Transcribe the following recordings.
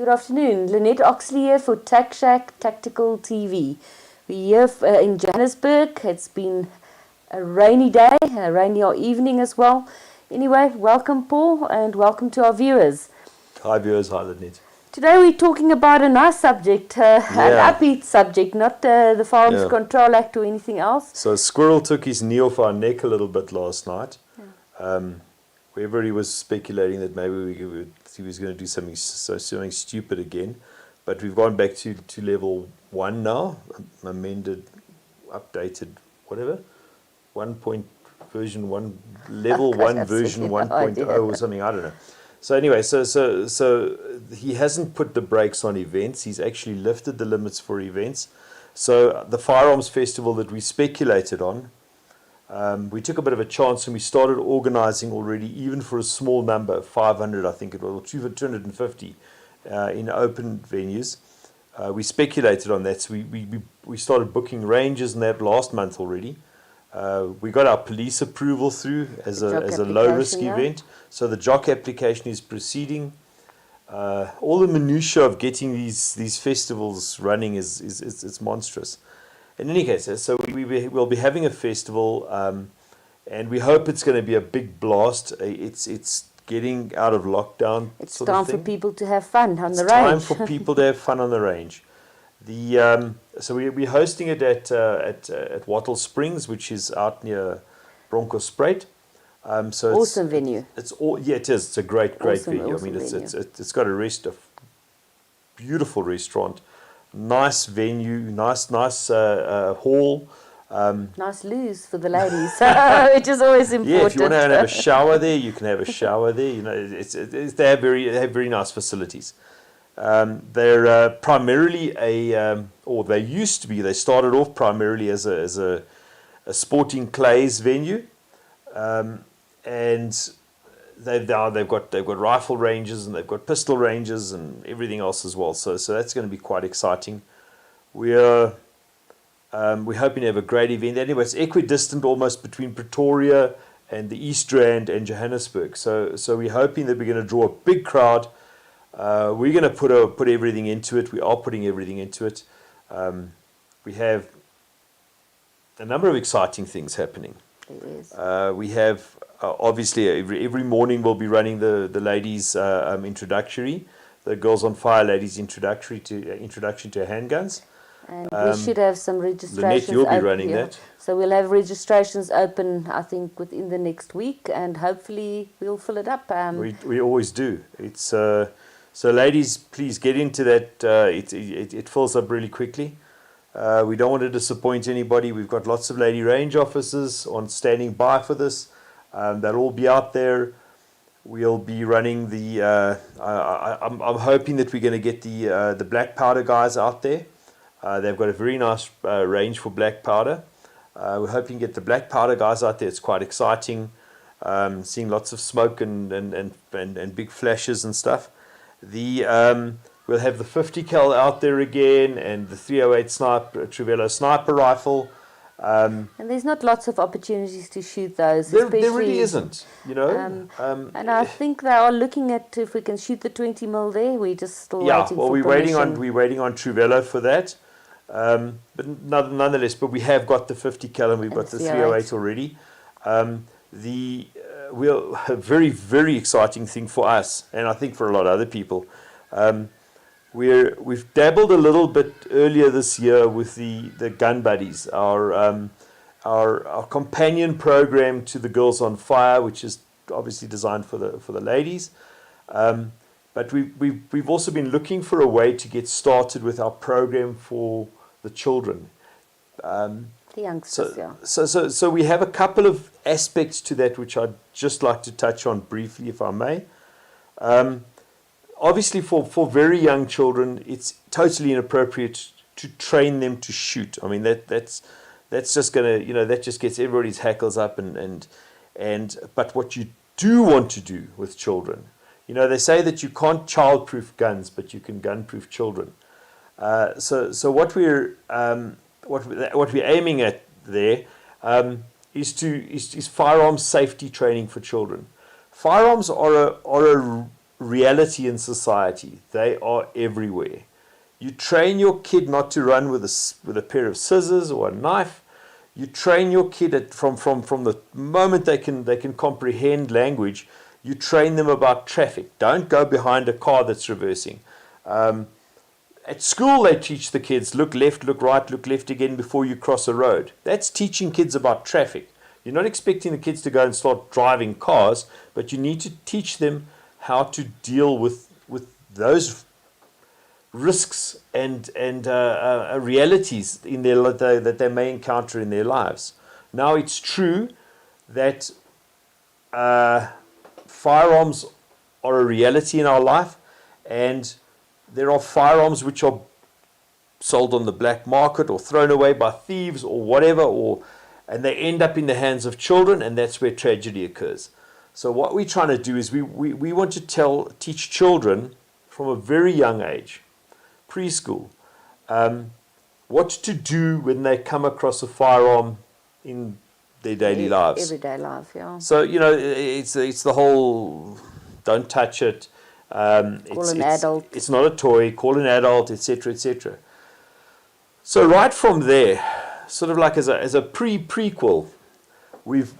Good afternoon. Lynette Oxley here for Tac Shack Tactical TV. We're here in Johannesburg. It's been a rainy day, a rainy evening as well. Anyway, welcome Paul and welcome to our viewers. Hi viewers, hi Lynette. Today we're talking about a nice subject, an upbeat subject, not the Firearms Control Act or anything else. So Squirrel took his knee off our neck a little bit last night. Everybody was speculating that maybe he was going to do something stupid again. But we've gone back to level 1 now, amended, updated, whatever, version 1, level 1, version 1.0 or something, I don't know. So anyway, so he hasn't put the brakes on events. He's actually lifted the limits for events. So the Firearms Festival that we speculated on, we took a bit of a chance and we started organizing already, even for a small number, 500 I think it was, or 250 in open venues. We speculated on that, so we started booking ranges and that last month already. We got our police approval through as a low-risk event. So the JOC application is proceeding. All the minutiae of getting these festivals running is monstrous. In any case, so we'll be having a festival, and we hope it's going to be a big blast. It's getting out of lockdown. It's time for people to have fun on the range. It's time for people to have fun on the range. So we're hosting it at Wattle Springs, which is out near Bronkhorstspruit. So awesome venue. It is. It's a great venue. Awesome venue. It's got a beautiful restaurant, nice venue, nice hall. Nice loos for the ladies, which is always important. Yeah, if you want to have a shower there, you can have a shower there. You know, they have very nice facilities. They're primarily they used to be. They started off primarily as a sporting clays venue, and they've got rifle ranges and they've got pistol ranges and everything else as well. So that's going to be quite exciting. We're hoping to have a great event. Anyway, it's equidistant almost between Pretoria and the East Rand and Johannesburg. So we're hoping that we're going to draw a big crowd. We're going to put everything into it. We are putting everything into it. We have a number of exciting things happening. It is. We have obviously every morning we'll be running the ladies' introductory, the Girls on Fire ladies' introduction to handguns. And we should have some registrations. Lynette, you'll be running that. So we'll have registrations open, I think, within the next week, and hopefully we'll fill it up. We always do. It's so ladies, please get into that. It fills up really quickly. We don't want to disappoint anybody. We've got lots of lady range officers standing by for this. They'll all be out there. We'll be running the. I'm hoping that we're going to get the black powder guys out there. They've got a very nice range for black powder. We're hoping to get the black powder guys out there. It's quite exciting. Seeing lots of smoke and big flashes and stuff. We'll have the 50 cal out there again, and the 308 Trevelo sniper rifle. And there's not lots of opportunities to shoot those. There really isn't, you know. And I think they are looking at if we can shoot the 20 mil there. We're just still waiting for permission. We're waiting on Trevelo for that. But nonetheless, we have got the 50 cal and we've got the 308 already. A very, very exciting thing for us, and I think for a lot of other people. We've dabbled a little bit earlier this year with the Gun Buddies, our companion program to the Girls on Fire, which is obviously designed for the ladies. But we've also been looking for a way to get started with our program for the children. The youngsters, So we have a couple of aspects to that which I'd just like to touch on briefly, if I may. Obviously, for very young children, it's totally inappropriate to train them to shoot. I mean, that's just gonna, that just gets everybody's hackles up. But what you do want to do with children, they say that you can't child-proof guns, but you can gun-proof children. So what we're aiming at there is firearms safety training for children. Firearms are reality in society. They are everywhere. You train your kid not to run with a pair of scissors or a knife. You train your kid from the moment they can comprehend language. You train them about traffic. Don't go behind a car that's reversing. At school, they teach the kids, look left, look right, look left again before you cross a road. That's teaching kids about traffic. You're not expecting the kids to go and start driving cars, but you need to teach them how to deal with those risks and realities in that they may encounter in their lives. Now, it's true that firearms are a reality in our life, and there are firearms which are sold on the black market or thrown away by thieves or whatever, and they end up in the hands of children, and that's where tragedy occurs. So what we're trying to do is we want to teach children from a very young age, preschool, what to do when they come across a firearm in their daily lives. Everyday life, yeah. So, it's the whole don't touch it. Call an adult. It's not a toy. Call an adult, etc., etc. So right from there, sort of like as a prequel, we've.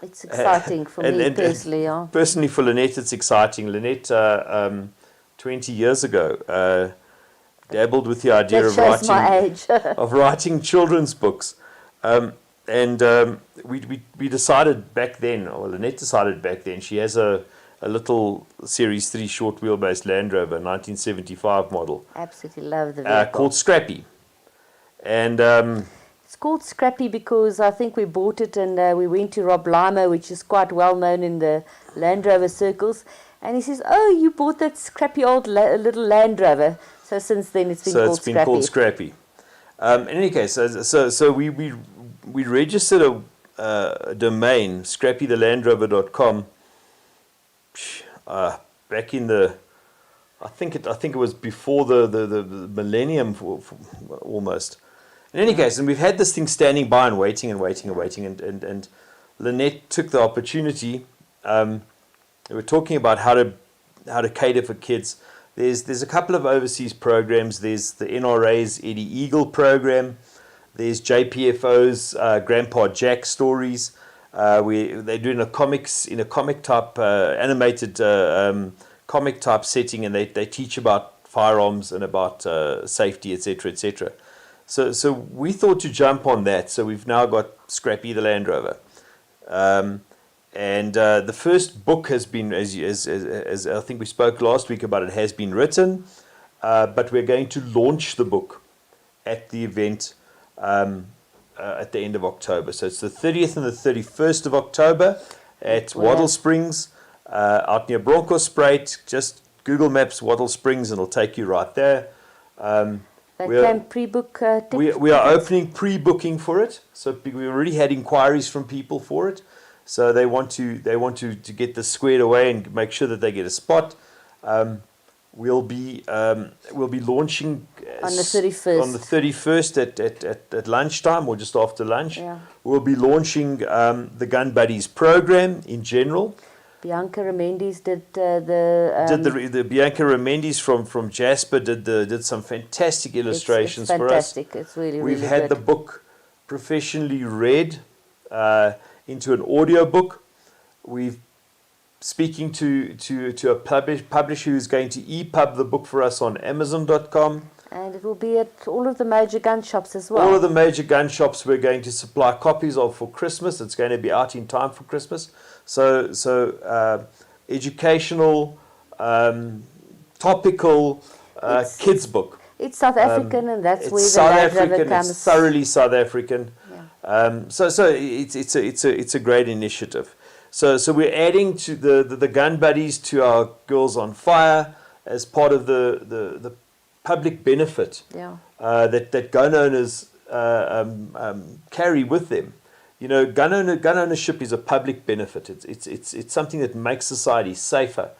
It's exciting for me personally. Yeah. Personally, for Lynette, it's exciting. Lynette, 20 years ago, dabbled with the idea of writing my age. of writing children's books, and we decided back then, or Lynette decided back then, she has a little Series 3 short wheelbase Land Rover, 1975 model. Absolutely love the vehicle. Called Scrappy. And it's called Scrappy because I think we bought it and we went to Rob Lima, which is quite well known in the Land Rover circles. And he says, "Oh, you bought that scrappy old little Land Rover." So since then it's been called Scrappy. So it's been called Scrappy. In any case, so we registered a domain, scrappythelandrover.com, back in the, I think it was before the millennium almost. In any case, and we've had this thing standing by and waiting, and Lynette took the opportunity. We were talking about how to cater for kids. There's a couple of overseas programs. There's the NRA's Eddie Eagle program. There's JPFO's Grandpa Jack stories. They're doing a comic type animated comic type setting, and they teach about firearms and about safety, etc., etc. So we thought to jump on that. So we've now got Scrappy the Land Rover. And the first book has been, as I think we spoke last week about, it has been written, but we're going to launch the book at the event at the end of October. So it's the 30th and the 31st of October at Waddle Springs, out near Bronkhorstspruit. Just Google Maps Waddle Springs and it'll take you right there. They can pre-book tickets. We are opening pre-booking for it. So we already had inquiries from people for it. So they want to get this squared away and make sure that they get a spot. We'll be launching on the 31st. On the 31st at lunchtime or just after lunch. Yeah. We'll be launching the Gun Buddies program in general. Bianca Remendis did the Bianca Remendis from Jasper did some fantastic illustrations it's for us. Fantastic. It's really We've really had good. the book professionally read into an audio book. We've speaking to a publisher who's going to EPUB the book for us on Amazon.com. And it will be at all of the major gun shops as well. All of the major gun shops we're going to supply copies of for Christmas. It's going to be out in time for Christmas. So educational, topical kids book. It's South African, and that's where the South Land Rover African. comes. It's thoroughly South African. Yeah. So it's a great initiative. So we're adding to the Gun Buddies to our Girls on Fire as part of the public benefit that gun owners carry with them. You know, gun ownership is a public benefit. It's something that makes society safer,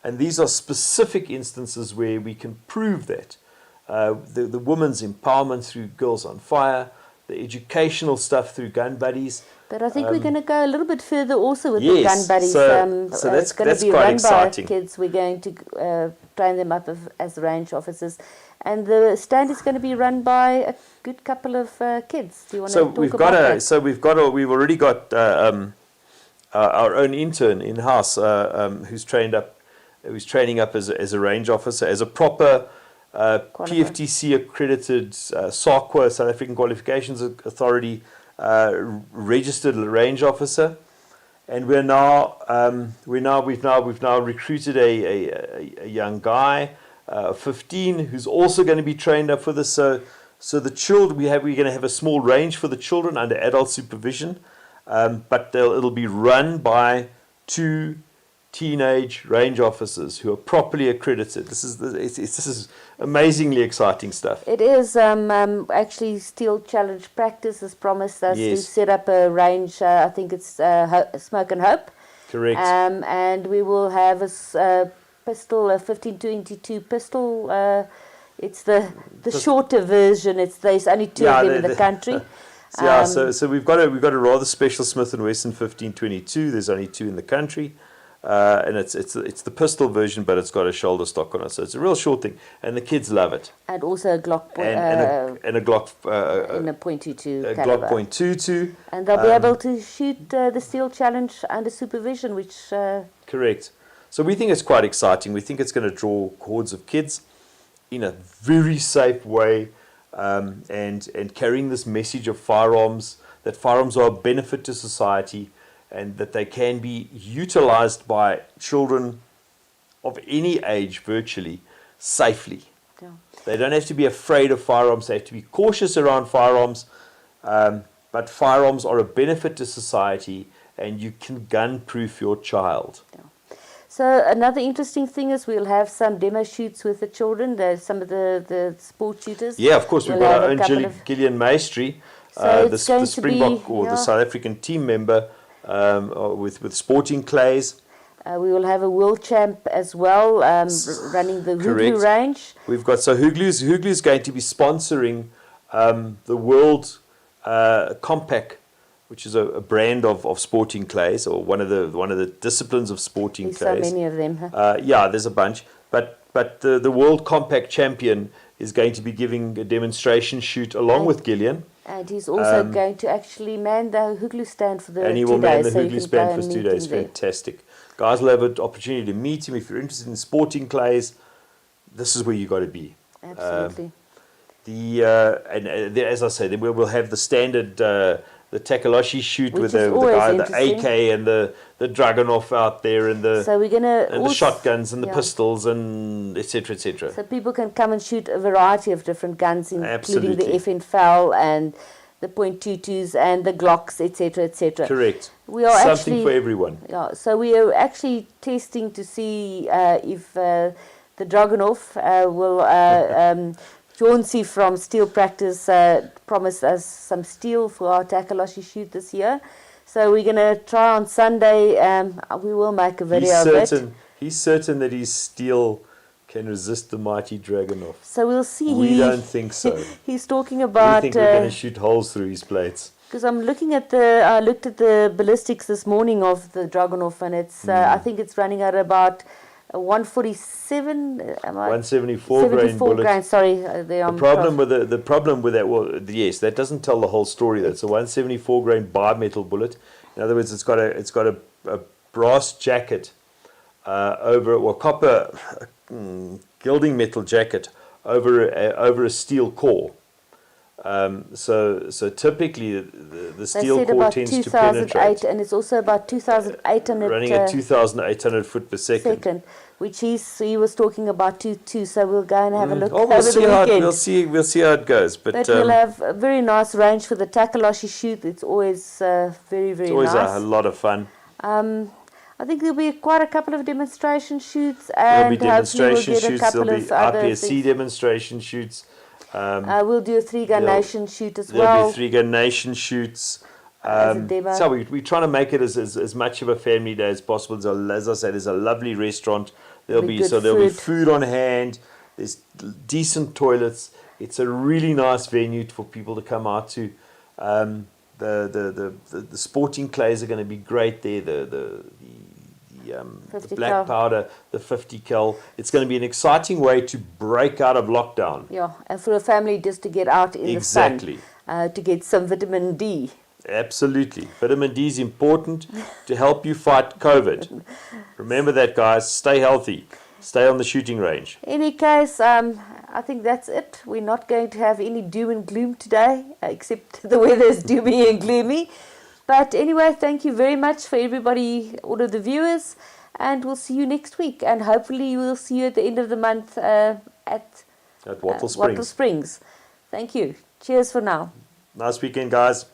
and these are specific instances where we can prove that. The women's empowerment through Girls on Fire, the educational stuff through gun buddies. But I think we're going to go a little bit further also with the Yes, gun buddies. so It's going to be quite run exciting. by kids. We're going to train them up as range officers. And the stand is going to be run by a good couple of kids. Do you want to talk about that? We've already got our own intern in house who's training up as a range officer, as a proper PFTC accredited SAQA, South African Qualifications Authority registered range officer, and we've now recruited a young guy, 15, who's also going to be trained up for this. So the children we're going to have a small range for the children under adult supervision, but it'll be run by 2 teenage range officers who are properly accredited. This is amazingly exciting stuff. It is actually Steel Challenge Practice has promised us to set up a range. I think it's Smoke and Hope. Correct. And we will have a pistol, a 1522 pistol. It's the shorter version. There's only 2 of them in the country. So we've got a rather special Smith & Wesson 1522. There's only 2 in the country. And it's the pistol version, but it's got a shoulder stock on it, so it's a real short thing, and the kids love it. And also a Glock and a Glock in a .22 a caliber. Glock .22, and they'll be able to shoot the Steel Challenge under supervision, which correct. So we think it's quite exciting. We think it's going to draw hordes of kids in a very safe way, and carrying this message of firearms, that firearms are a benefit to society, and that they can be utilized by children of any age virtually safely. Yeah. They don't have to be afraid of firearms. They have to be cautious around firearms. But firearms are a benefit to society, and you can gun-proof your child. Yeah. So another interesting thing is we'll have some demo shoots with the children, some of the sport shooters. Yeah, of course. We've got our own Gillian Maestri, the Springbok or the South African team member, with sporting clays. We will have a world champ as well, running the Huglu range. We've got Huglu's going to be sponsoring the World Compact, which is a brand of sporting clays, or one of the disciplines of sporting clays. There's so many of them. Huh? Yeah, there's a bunch. But the World Compact champion is going to be giving a demonstration shoot along with Gillian. And he's also going to actually man the Huglu stand for the 2 days. And he will man the Huglu stand for 2 days. Fantastic. Guys will have an opportunity to meet him. If you're interested in sporting clays, this is where you got to be. Absolutely. As I say, then we'll have the standard the Takaloshi shoot with the guy, the AK and the Dragunov out there, and the shotguns and the pistols and etc. etc. So people can come and shoot a variety of different guns, including the FN-FAL and the .22s and the Glocks, etc. etc. Correct. We are something for everyone. Yeah. So we are actually testing to see if the Dragunov will. Chauncey from Steel Practice promised us some steel for our Takaloshi shoot this year. So we're going to try on Sunday. We will make a video of it. He's certain that his steel can resist the mighty Dragunov. So we'll see. We don't think so. He's talking about... We think we're going to shoot holes through his plates. Because I looked at the ballistics this morning of the Dragunov, and it's I think it's running at about 147, 174 grain bullet. The problem with that, well, yes, that doesn't tell the whole story. That's a 174 grain bimetal bullet. In other words, it's got a brass jacket copper gilding metal jacket over a steel core. So typically the steel core tends to penetrate. And it's also about 2,800. Running at 2,800 foot per second. Which he was talking about too. So we'll go and have a look over we'll the weekend. We'll see how it goes. But we'll have a very nice range for the Takaloshi shoot. It's always very, very nice. It's always a lot of fun. I think there'll be quite a couple of demonstration shoots, and hopefully we'll get a couple of other RPSC demonstration shoots. We'll do a 3-gun nation shoot as well. There'll be 3-gun nation shoots. So we're trying to make it as much of a family day as possible. So, as I said, there's a lovely restaurant. There'll be food on hand. There's decent toilets. It's a really nice venue for people to come out to. The sporting clays are going to be great there. The black cal. powder, the 50 cal. It's going to be an exciting way to break out of lockdown. Yeah, and for a family just to get out in the sun, to get some vitamin D. Absolutely. Vitamin D is important to help you fight COVID. Remember that, guys. Stay healthy. Stay on the shooting range. In any case, I think that's it. We're not going to have any doom and gloom today, except the weather is doomy and gloomy. But anyway, thank you very much for everybody, all of the viewers, and we'll see you next week. And hopefully we'll see you at the end of the month at Wattle Springs. Wattle Springs. Thank you. Cheers for now. Nice weekend, guys.